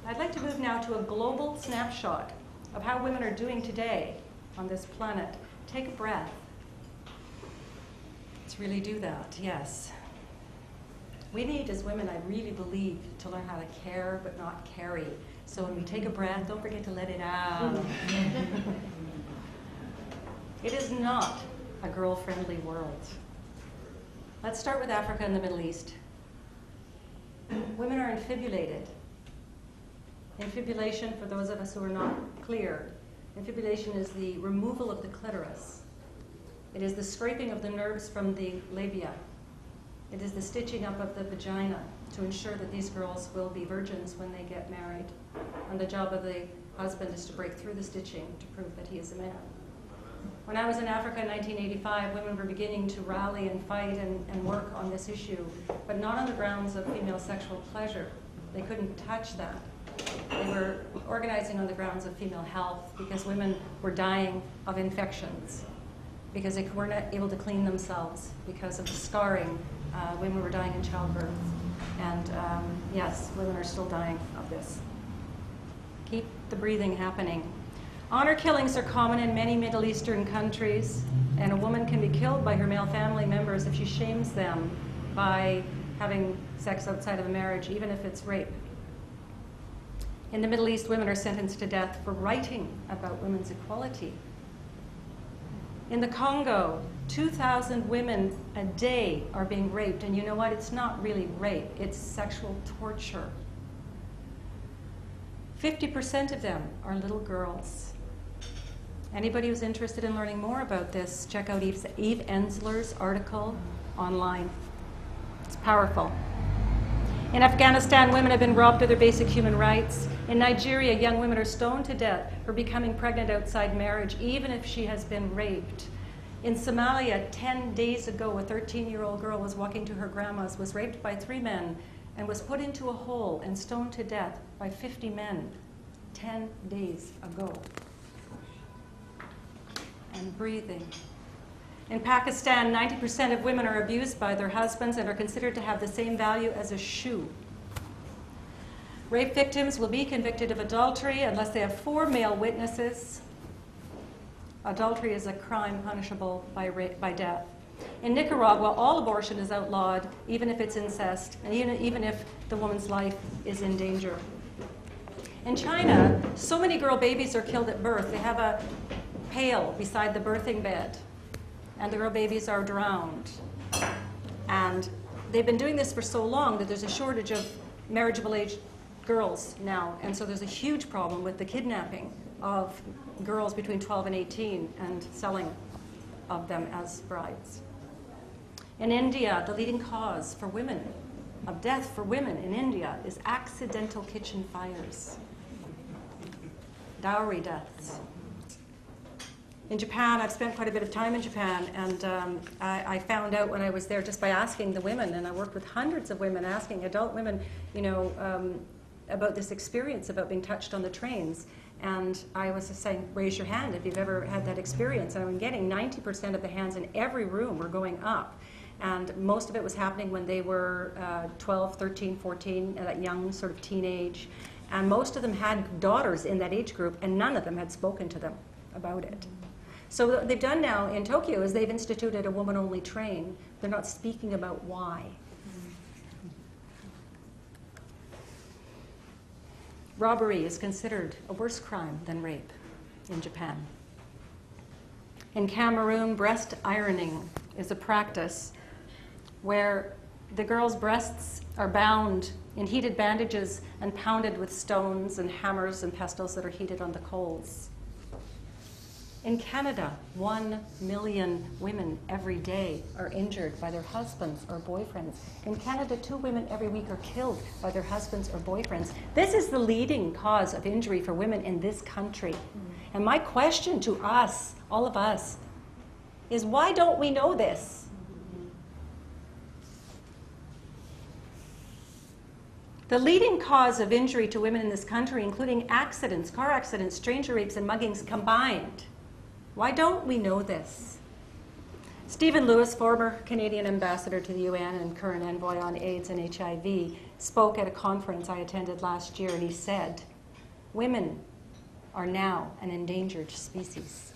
I'd like to move now to a global snapshot of how women are doing today on this planet. Take a breath. Let's really do that, yes. We need, as women, I really believe, to learn how to care but not carry. So when we take a breath, don't forget to let it out. It is not a girl-friendly world. Let's start with Africa and the Middle East. Women are infibulated. Infibulation, for those of us who are not clear, infibulation is the removal of the clitoris. It is the scraping of the nerves from the labia. It is the stitching up of the vagina to ensure that these girls will be virgins when they get married. And the job of the husband is to break through the stitching to prove that he is a man. When I was in Africa in 1985, women were beginning to rally and fight and work on this issue, but not on the grounds of female sexual pleasure. They couldn't touch that. They were organizing on the grounds of female health because women were dying of infections, because they weren't able to clean themselves because of the scarring. Women were dying in childbirth. And yes, women are still dying of this. Keep the breathing happening. Honor killings are common in many Middle Eastern countries, and a woman can be killed by her male family members if she shames them by having sex outside of a marriage, even if it's rape. In the Middle East, women are sentenced to death for writing about women's equality. In the Congo, 2,000 women a day are being raped, and you know what? It's not really rape, it's sexual torture. 50% of them are little girls. Anybody who's interested in learning more about this, check out Eve Ensler's article online. It's powerful. In Afghanistan, women have been robbed of their basic human rights. In Nigeria, young women are stoned to death for becoming pregnant outside marriage, even if she has been raped. In Somalia, 10 days ago, a 13-year-old girl was walking to her grandma's, was raped by 3 men, and was put into a hole and stoned to death by 50 men 10 days ago. And breathing. In Pakistan, 90% of women are abused by their husbands and are considered to have the same value as a shoe. Rape victims will be convicted of adultery unless they have 4 male witnesses. Adultery is a crime punishable by death. In Nicaragua, all abortion is outlawed, even if it's incest, and even if the woman's life is in danger. In China, so many girl babies are killed at birth. They have a pail beside the birthing bed, and the girl babies are drowned. And they've been doing this for so long that there's a shortage of marriageable age girls now, and so there's a huge problem with the kidnapping of girls between 12 and 18 and selling of them as brides. In India, the leading cause for women, of death for women in India, is accidental kitchen fires, dowry deaths. In Japan, I've spent quite a bit of time in Japan, and I found out when I was there just by asking the women, and I worked with hundreds of women, asking adult women, you know, about this experience about being touched on the trains. And I was just saying, raise your hand if you've ever had that experience. And I'm getting 90% of the hands in every room were going up. And most of it was happening when they were 12, 13, 14, that young sort of teenage. And most of them had daughters in that age group, and none of them had spoken to them about it. So what they've done now in Tokyo is they've instituted a woman-only train. They're not speaking about why. Robbery is considered a worse crime than rape in Japan. In Cameroon, breast ironing is a practice where the girls' breasts are bound in heated bandages and pounded with stones and hammers and pestles that are heated on the coals. In Canada, 1 million women every day are injured by their husbands or boyfriends. In Canada, 2 women every week are killed by their husbands or boyfriends. This is the leading cause of injury for women in this country. And my question to us, all of us, is why don't we know this? The leading cause of injury to women in this country, including accidents, car accidents, stranger rapes, and muggings combined. Why don't we know this? Stephen Lewis, former Canadian ambassador to the UN and current envoy on AIDS and HIV, spoke at a conference I attended last year, and he said, "Women are now an endangered species."